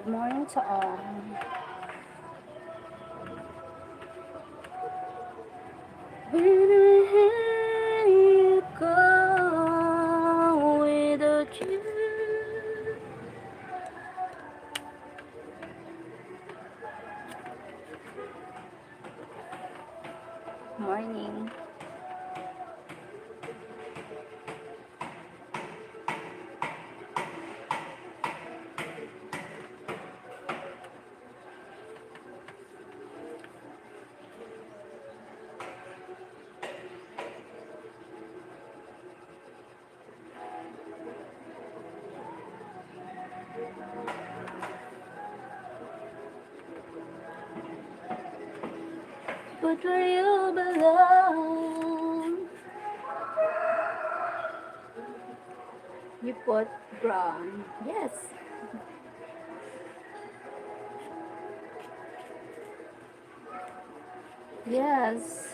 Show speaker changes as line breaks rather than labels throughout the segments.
morning to all. When I hear you go without you, morning. But where you belong, you put brown. Yes. Yes.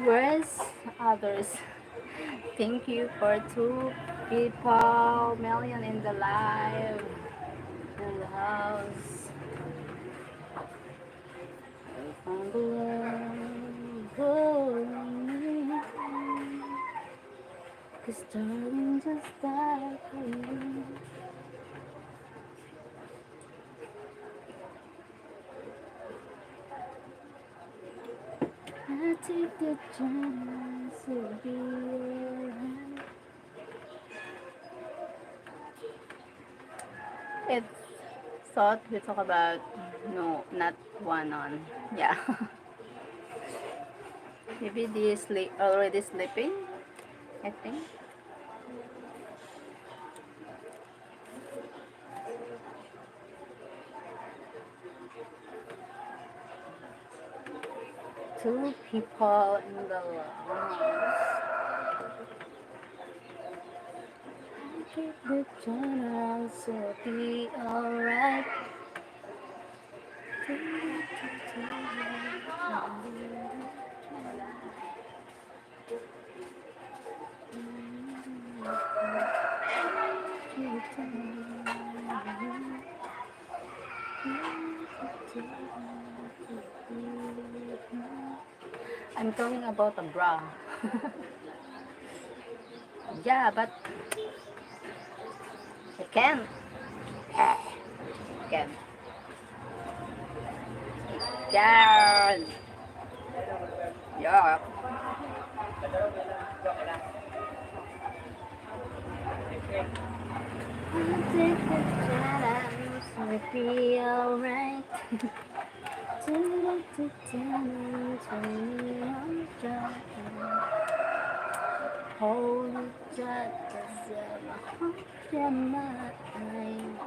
Where's others? Thank you for 2 people, million in the live, in the house. I found the love, cause darling, just like you. I take the chance to be alright. It's thought we talk about no, not one on. Yeah. Maybe they sleep already sleeping, I think. Two people in the lounge. Keep the chance to be alright. I'm talking about a bra. Yeah, but I can't. I can't. Can't. Yeah. I'll take the chance to be alright. Hold it tight, 'cause I hope you're mine.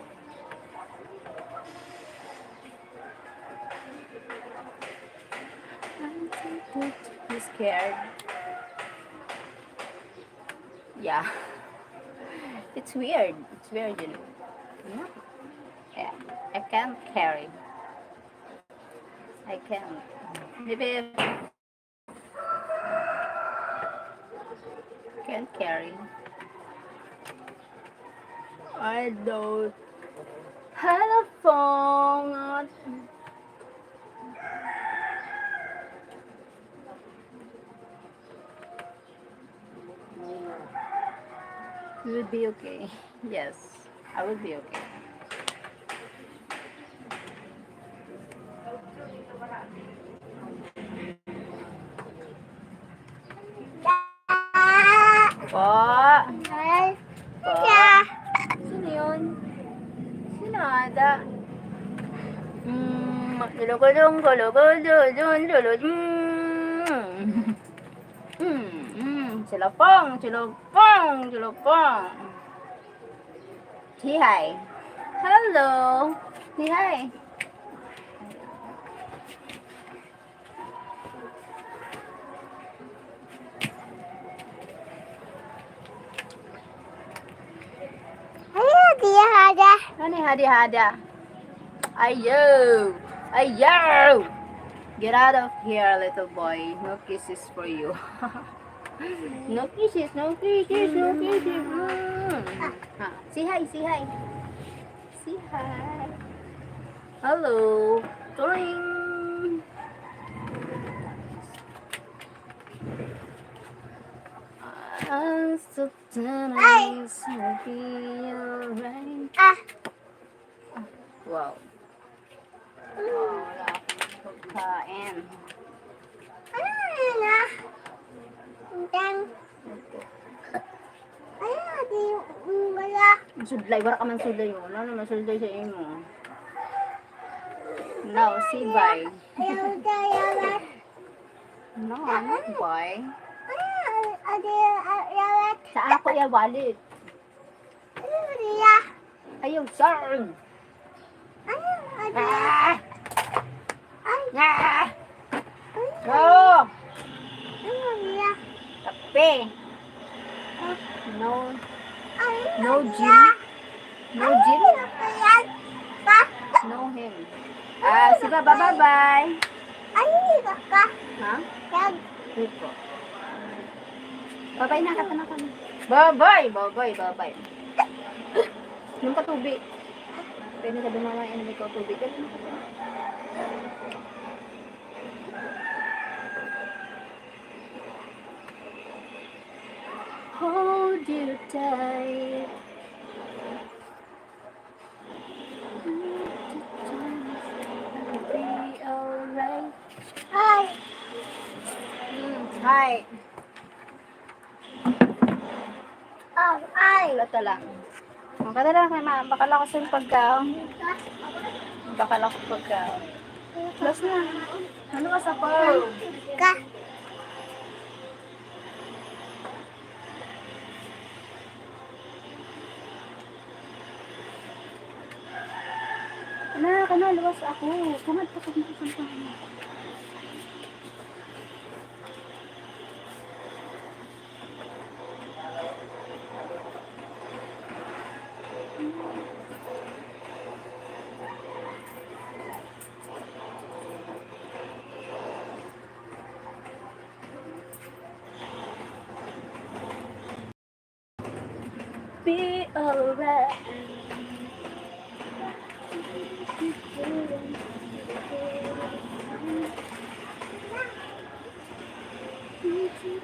You scared? Yeah. It's weird. It's weird, you know. No. Yeah. I can't carry. I can't. Maybe if can't carry. I don't have a phone. You will be okay. Yes, I will be okay. Po. Po. Sino yun? Sino ada? Gulugulong, gulugulong, gulugulong. Silopong, silopong, silopong. Say hi. Hello. Say hi. Ano hadi-hada? Ayo! Ayo! Get out of here, little boy. No kisses for you. No kisses, no kisses, no kisses. Say hi, say hi. Say hi. Hello. Toing. I'm so tired. I'll be alright. Wow. Wala akong pagkain. Sudlay, wala ka man sudlay mo. Ano naman sudlay sa imo? No, si bye. No, ano bye? Saan ako yung wallet? Ayaw, sir! Ah! Ah! No! Kape! No. No gym? No gym? No him. Sige, bye-bye. Ha? Dito. Bye-bye na, kata na kami. Bye-bye! Bye-bye, bye-bye. Yung katubig. Pwede sabi mama, may katubig. Hold you tight. Be alright. Hi. Hi. Ay. Lata lang. Baka lang kay ma, bakala ko sa pagkaon. Bakala ko pagkaon. Close na. Ano ka sa pao? Ka. Kana, luwas ako. Kamad pa kung sa be alright.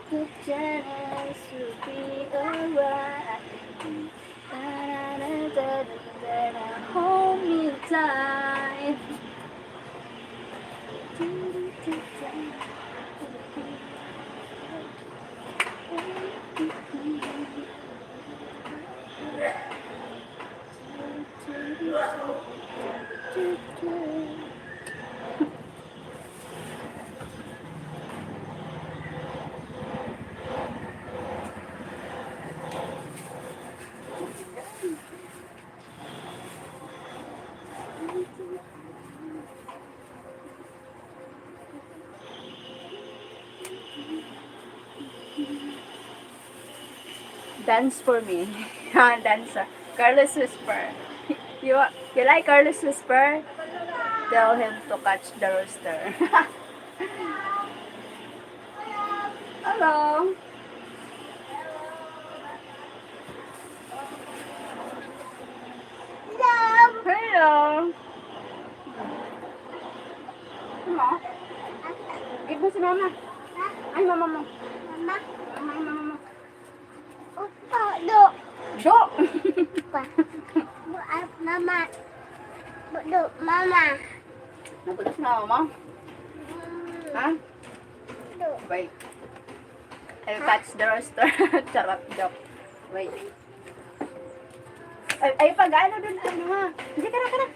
The chance to be alright. Hold me tight. Dance for me. Dancer. Carlos Whisper. You like Carlos Whisper? Tell him to catch the rooster. Hello. Hello. Hello. Give mo si mama. Ay, mama mo. Mama. Do. Mama. Do, mama. Nabulas na mama? Ha? Do. Wait. I'll catch the rooster. Charot joke. Wait. Ay, pag-ano dun, ano ha? Hindi, ka na.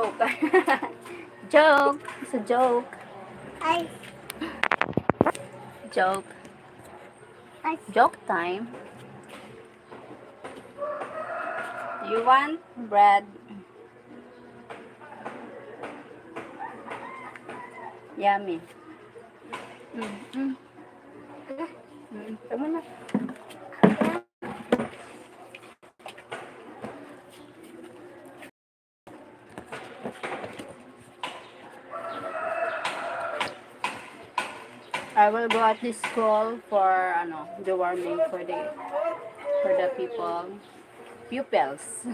joke. Joke. It's a joke.
Ice.
Joke.
Ice.
Joke time. You want bread? Yummy. Tama na. I will go at this school for the warming for the pupils.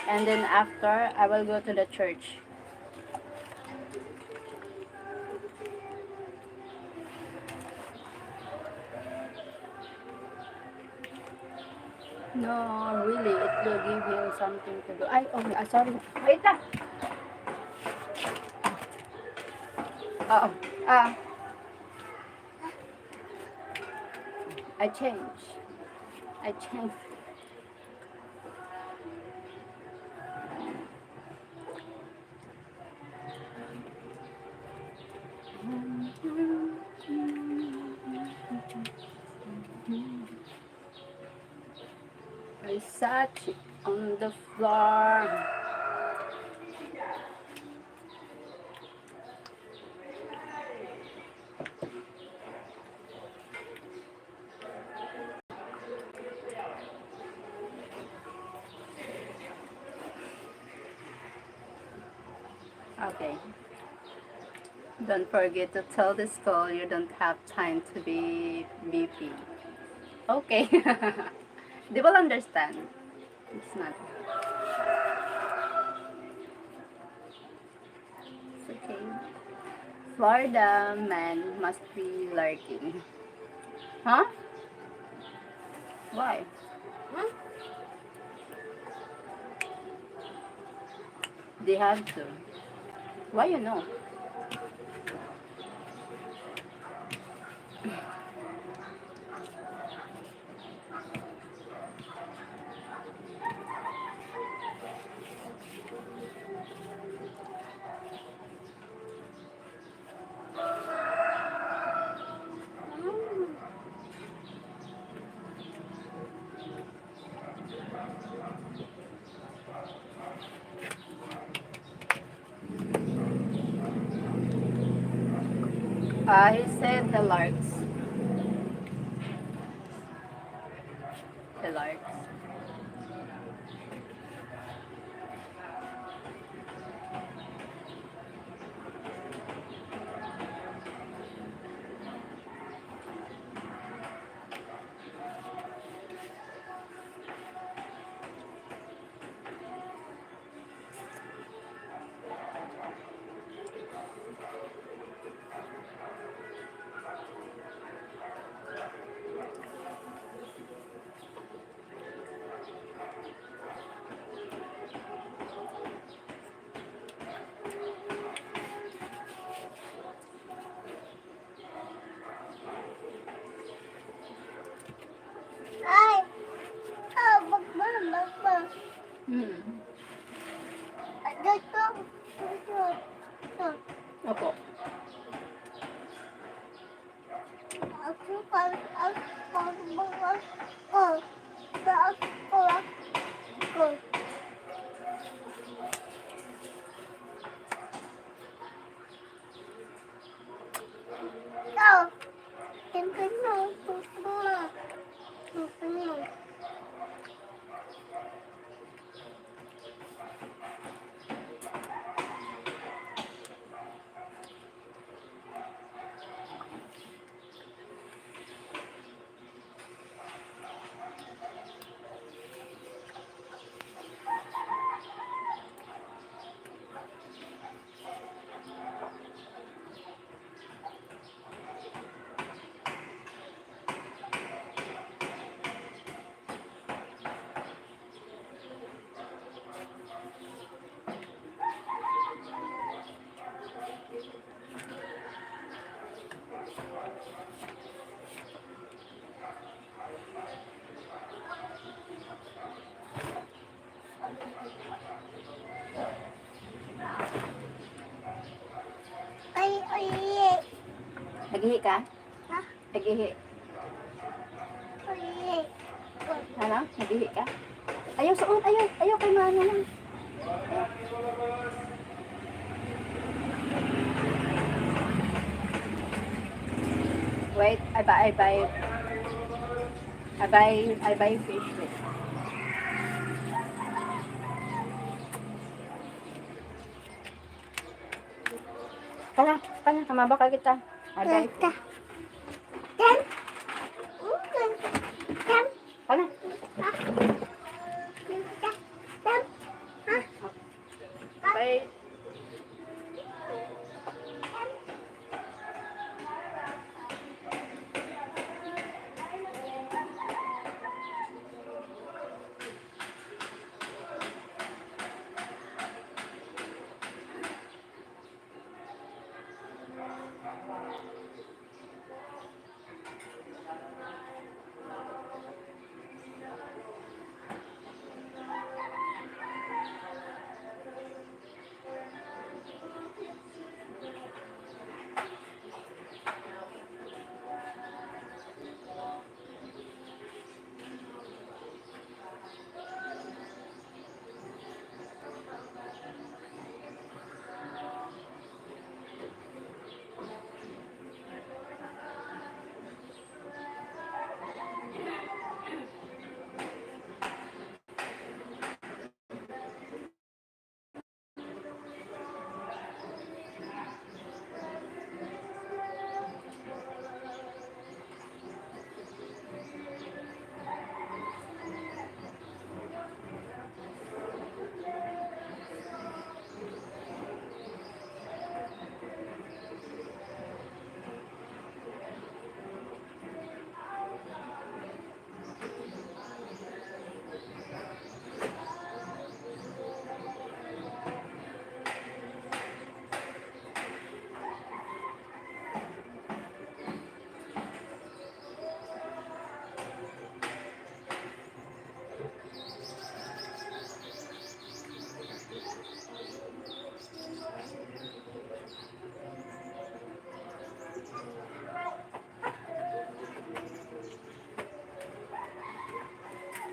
And then after I will go to the church. No, really, it will give him something to do. Sorry. Wait lang. Oh, ah, I change. I change. I sat on the floor. Okay. Don't forget to tell the school you don't have time to be BP. Okay. They will understand. It's not. It's okay. Florida man must be lurking. Huh? Why?
Huh?
They have to. Why you know? He said the larks. The larks.
Ay. Oh, bagba.
Hmm.
Dito. Dito.
Opo.
Ako parang ako. Ako. Ikaw. Siyempre na. Susunod.
Nag-ihi ka?
Ha?
Nag-ihi.
Uy.
Ano? Nag-ihi ka? Ayaw, suot. Ayaw. Ayaw kay mama lang. Ayaw. Wait, I buy fish. Wait. Kana, kamaba ka kita. I buy
Ganda.
fish.
Dan. Dan.
Kana.
Ha? Dan. Ha?
Buy.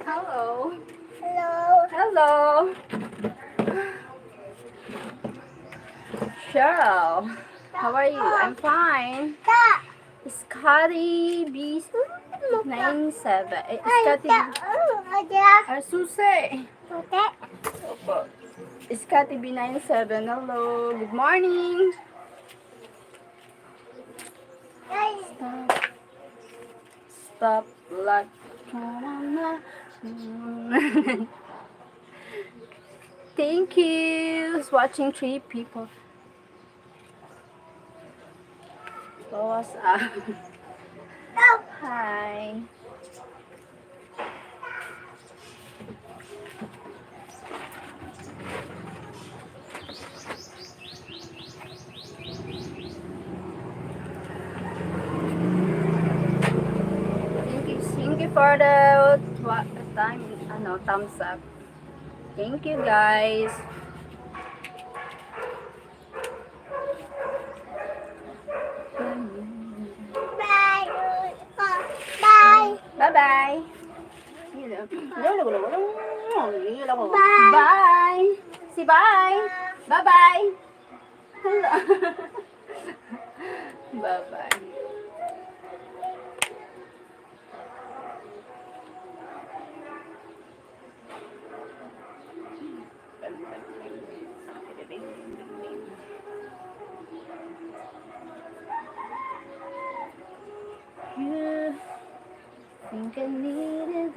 Hello.
Hello.
Hello. Cheryl. How are you? I'm fine.
Da.
Scotty B97. Scotty
Ada.
Susi.
Tutek.
Opo. Scotty B97. Hello. Good morning.
Ay.
Stop like Thank you. Who's watching 3 people. What's up?
No.
Hi. Thank you for the what time? Ano, thumbs up. Thank you guys.
Bye. Bye.
Bye bye.
Bye.
Bye. Say bye. Bye bye. Hello. Bye bye. You think I needed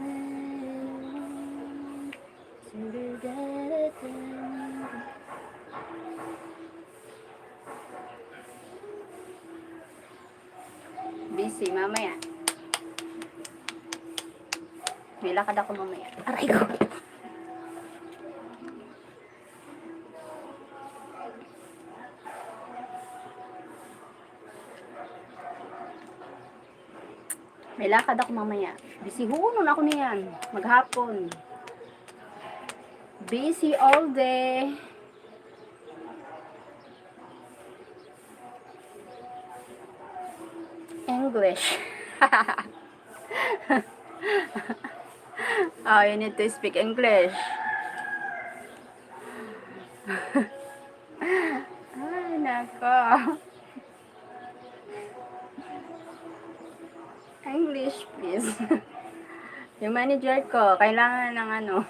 busy mamaya. May lakad ako mamaya. Aray ko. May lakad ako mamaya. Busy hunon ako niyan. Maghapon. Busy all day. English. Oh, you need to speak English. Ay, nako. English, please. Yung manager ko, kailangan ng ano.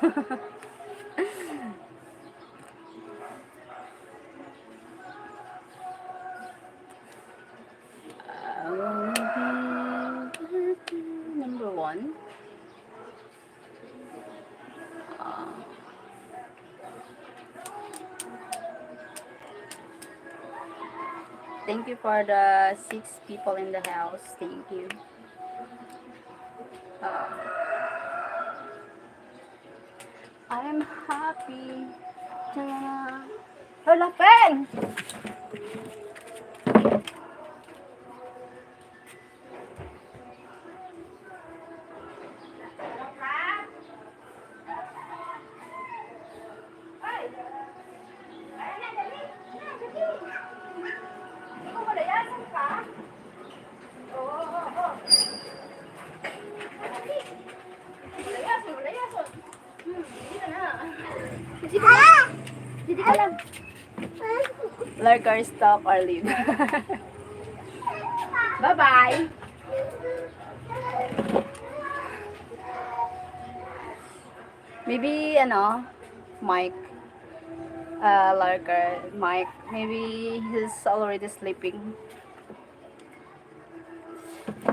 Number one. Thank you for the 6 people in the house. Thank you. I'm happy. Ta-da. Hala, pen! Lurker, stop or leave. Bye-bye. Maybe, Mike, Lurker, Mike, maybe he's already sleeping.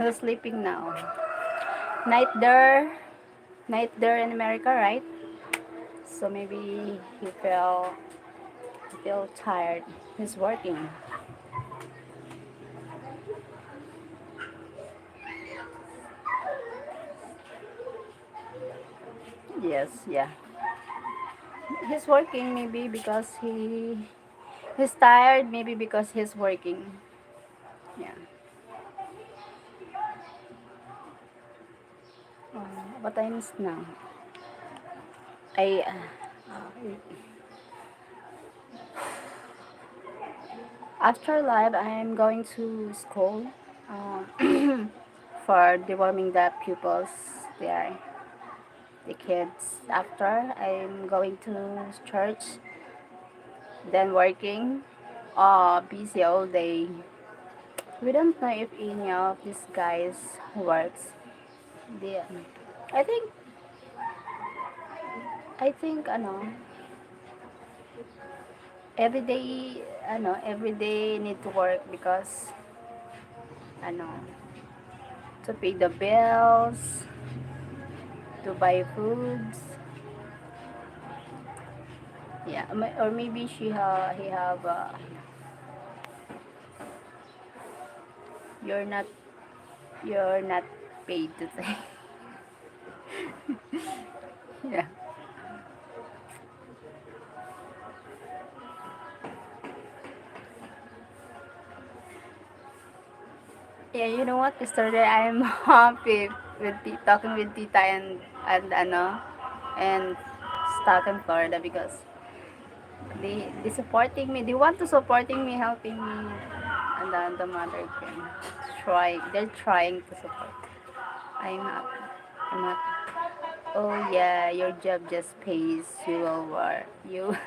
He's sleeping now. Night there in America, right? So maybe he feel tired. He's working. Yes, yeah. He's working maybe because he's tired, maybe because he's working. Yeah. What time is now? I After live, I'm going to school for deworming the pupils there, the kids. After, I'm going to church, then working, busy all day. We don't know if any of these guys works. They, I think, every day need to work because, ano, to pay the bills, to buy foods. Yeah, or maybe he have you're not paid to say. Yeah. Yeah, you know what? Yesterday I'm happy with talking with Tita and stuck in Florida because they supporting me. They want to supporting me, helping me, and the mother can try. They're trying to support. I'm happy. I'm happy. Oh yeah, your job just pays. You will work. You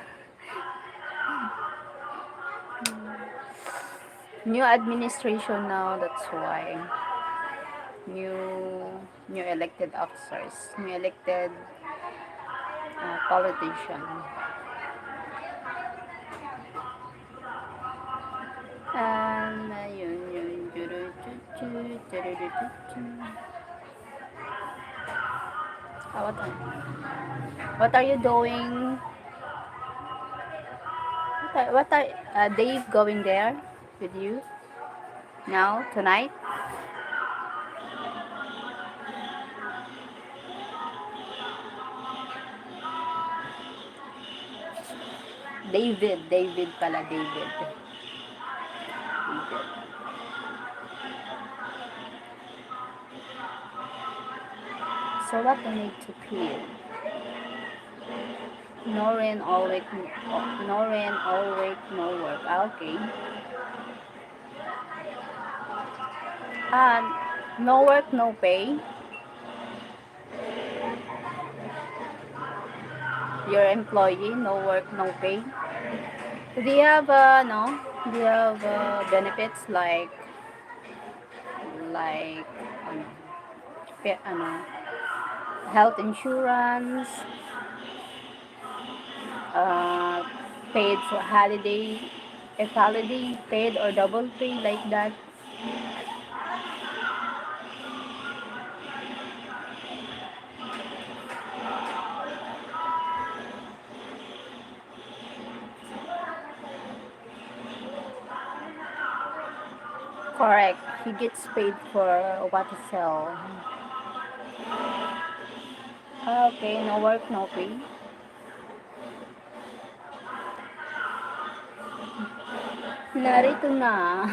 new administration now. That's why new new elected officers, new elected politician. And what are you doing? What are Dave going there with you now tonight? David pala, David. So what I need to peel? No rain all week, no work. Okay. No work, no pay. Your employee, no work, no pay. Do you have no? Do you have benefits like ano, ano, health insurance, uh, paid for holiday, if holiday paid or double pay like that? Correct. He gets paid for what he sell. Okay, no work, no pay. Narito na.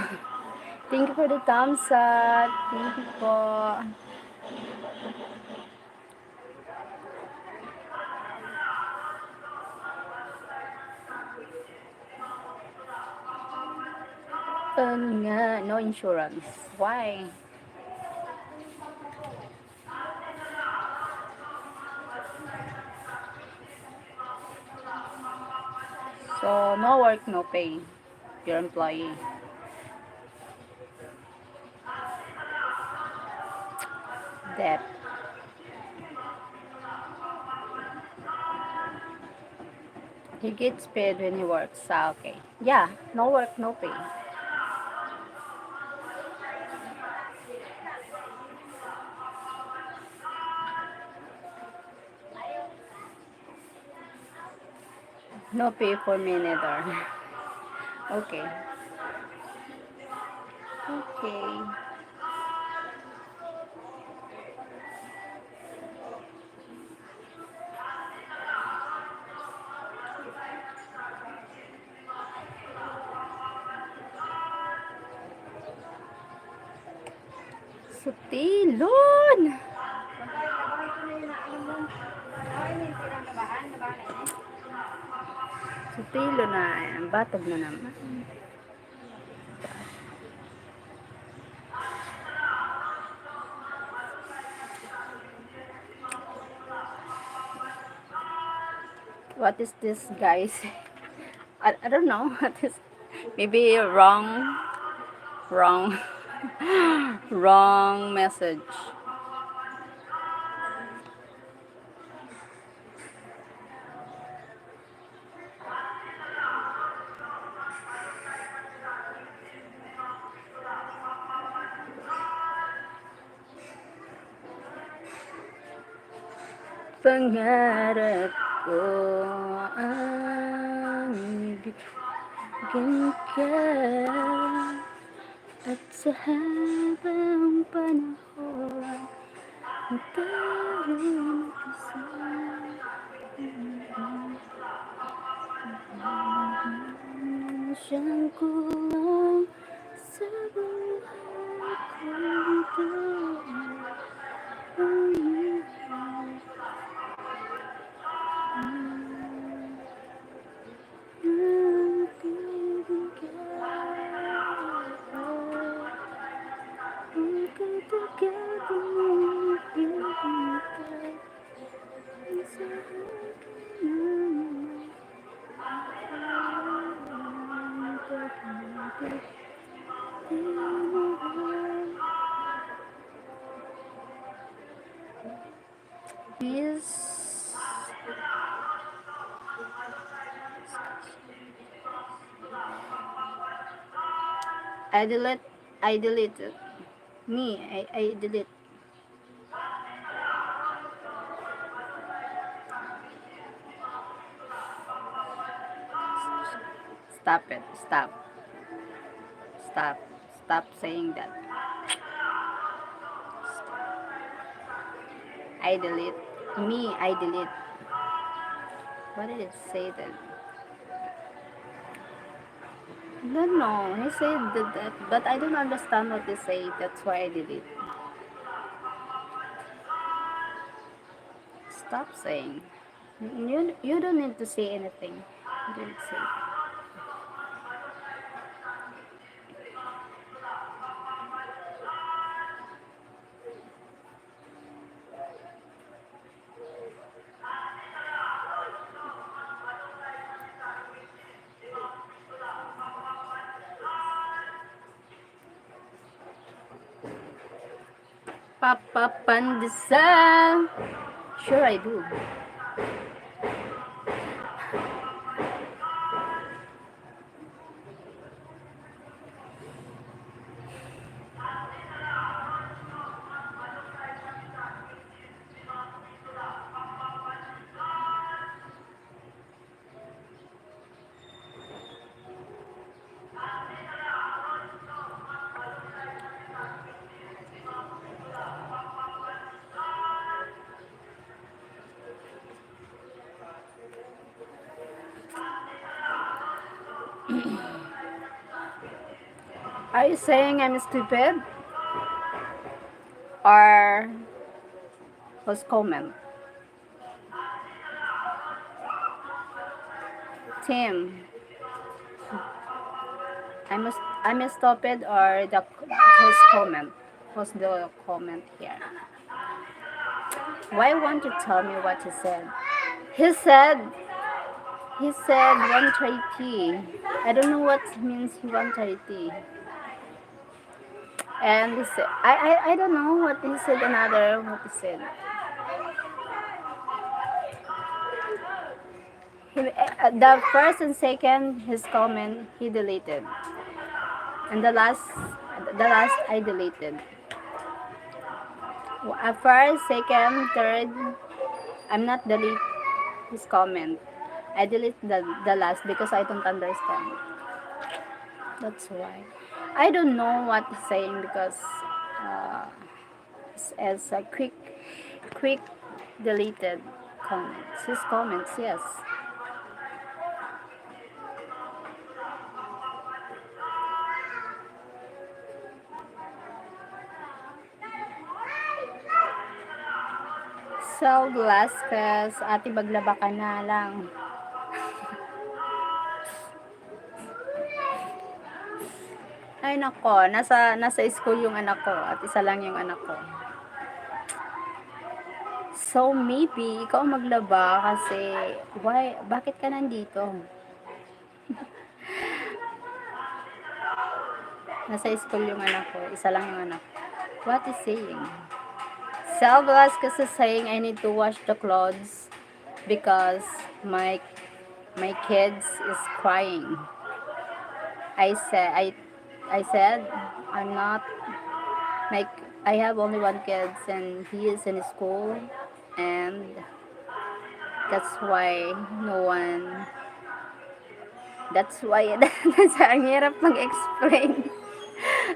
Thank you for the thumbs up. Thank you po. Nga, no insurance. Why? So, no work, no pay. Your employee. Debt. He gets paid when he works. Ah, okay. Yeah, no work, no pay. No pay for me neither. Okay. Okay. Sutilon! Sutilo na. Batog na naman. What is this, guys? I don't know. What is... Maybe wrong, wrong message. Pangarap ko ang ibigin ka at sa habang panahon tayo kasama siyang kulang sa buhay ko is I delete I deleted me I delete. Stop it. Stop saying that. I delete me I delete. What did it say then? No, he said that, but I don't understand what they say. That's why I delete. Stop saying. You don't need to say anything. You didn't say. Papa Pandesal. Sure I do. Are you saying I'm stupid? Or who's comment? Tim, I'm stupid or the who's comment? Who's the comment here? Why won't you tell me what he said? He said he said 130. I don't know what means 130. And he said I don't know what he said another what he said. The first and second his comment he deleted. And the last I deleted. First, second, third, I'm not delete his comment. I delete the last because I don't understand. That's why. I don't know what he's saying because uh, as a quick deleted comments. His comments, yes. Sal Velasquez, ate maglaba ka na lang. Ay nako, nasa school yung anak ko at isa lang yung anak ko. So maybe ikaw maglaba kasi bakit ka nandito? Nasa school yung anak ko, isa lang yung anak ko. What is saying? Sal Velasquez is saying I need to wash the clothes because my kids is crying. I said I'm not like I have only one kid and he is in school and that's why that's why ang hirap mag-explain.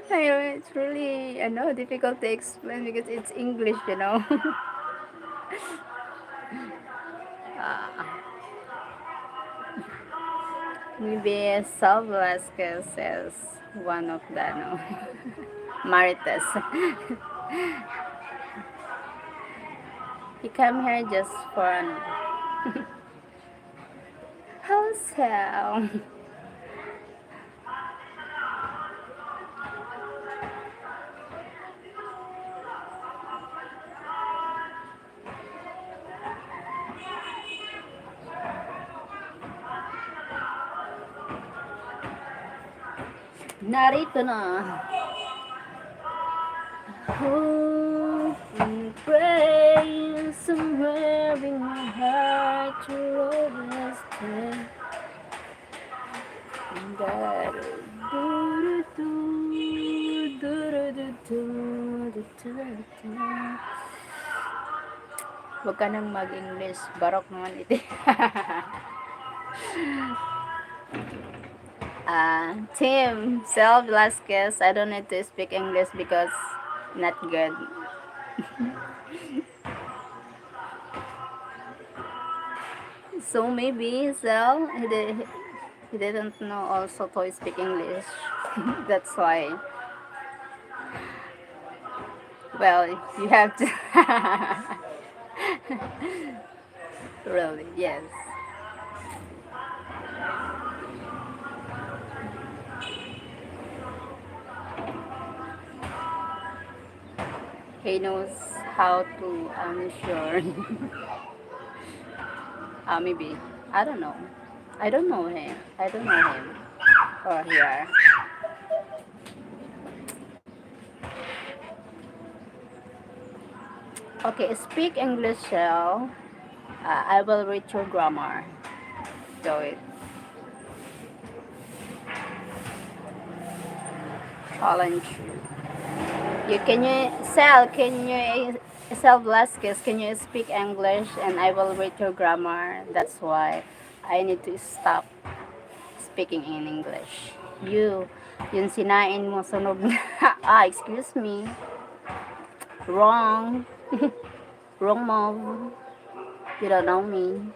I know it's really difficult to explain because it's English, Maybe Sal Velasquez is one of the Marites. He came here just for how's narito na. Hope and pray somewhere in my heart you'll always stay. Huwag ka nang mag-English. Barok naman ito. Tim, Sal Velasquez, I don't need to speak English because not good. So maybe Sal, he didn't know also to speak English. That's why. Well, you have to. Really, yes. He knows how to, I'm sure. Maybe. I don't know. I don't know him. Or here. Okay, speak English, Shell. I will read your grammar. Do it. Challenge you. Sel Velasquez, can you speak English and I will read your grammar? That's why I need to stop speaking in English. Yun sinain mo, sunog na. Excuse me. Wrong. Wrong move. You don't know me.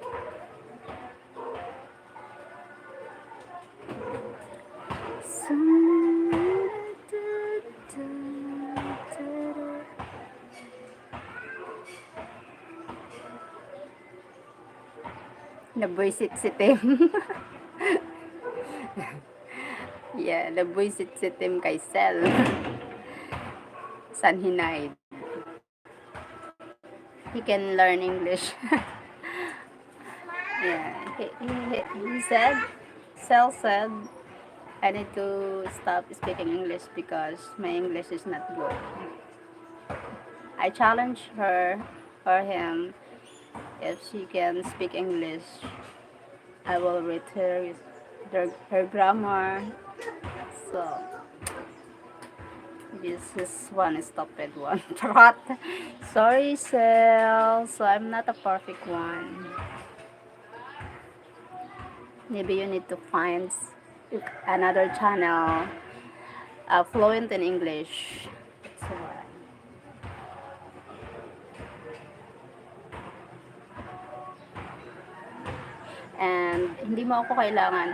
Nabuisit si Tim. Yeah, nabuisit si Tim kay Sel. Sanhinay. He can learn English. Yeah, he said, Sel said, I need to stop speaking English because my English is not good. I challenge her or him if she can speak English. I will read her grammar. So this is one stupid one. Trot. Sorry, Sel. So I'm not a perfect one. Maybe you need to find another channel fluent in English. That's why. And hindi mo ako kailangan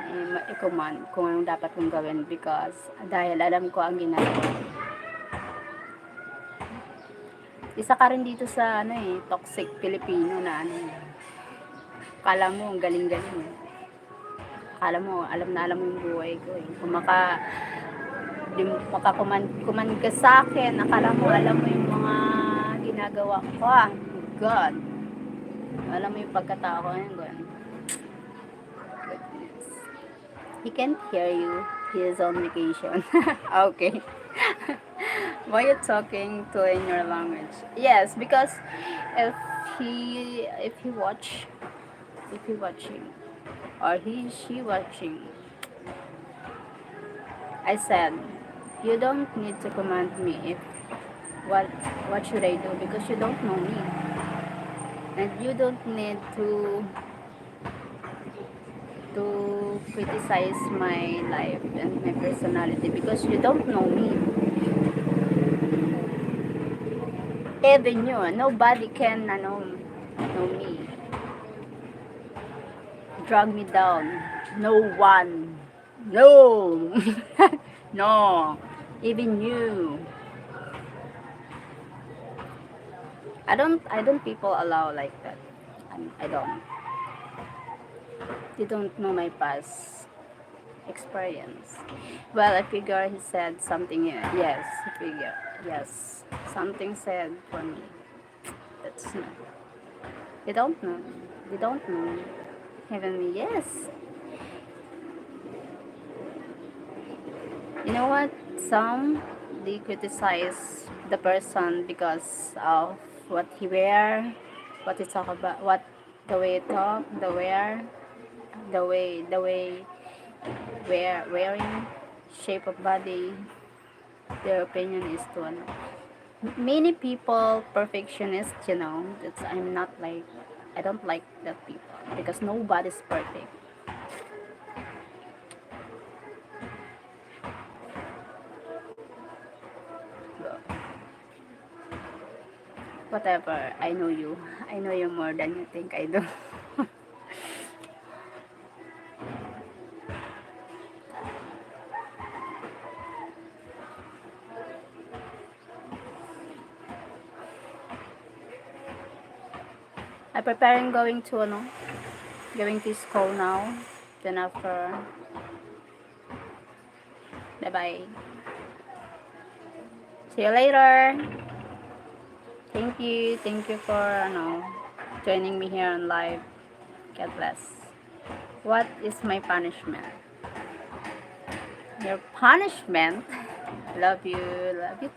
i-command kung anong dapat kong gawin because dahil alam ko ang ginagawa. Isa ka rin dito sa toxic Filipino na kala mo ang galing-galing. Kala mo, alam na alam mo yung buhay ko eh. Kung makakuman ka sa akin, akala mo alam mo yung mga ginagawa ko. God. Alam mo yung pagkatao ko ngayon. Goodness. He can't hear you. He is on vacation. Okay. Why are you talking to in your language? Yes, because if he watching or she watching, I said you don't need to command me if what should I do because you don't know me and you don't need to criticize my life and my personality because you don't know me. Even you, nobody can know me, drag me down. No one, no, no, even you. I don't people allow like that. I don't. You don't know my past experience. Well, I figure he said something. Yes, I figure. Yes, something said for me. That's not. You don't know. You don't know. Even me, yes. You know what? Some they criticize the person because of what he wear, what he talk about, what the way he talk, the way wearing, shape of body. Their opinion is to many people perfectionist. That's I'm not like I don't like that people because nobody's perfect. Whatever, I know you. I know you more than you think I do. I'm preparing going to school now. Then after, bye bye. See you later. Thank you for joining me here on live. God bless. What is my punishment? Your punishment? Love you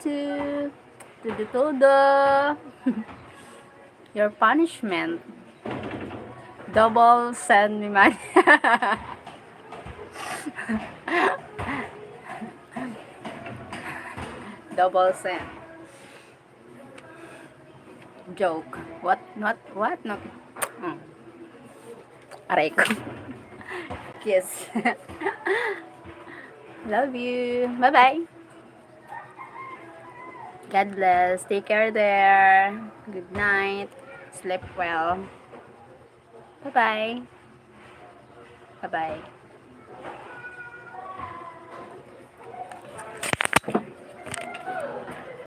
too. Todo. Your punishment. Double send me money. Double send. Joke. What? No. Mm. Aray ko. Kiss. Love you. Bye-bye. God bless. Take care there. Good night. Sleep well. Bye-bye. Bye-bye.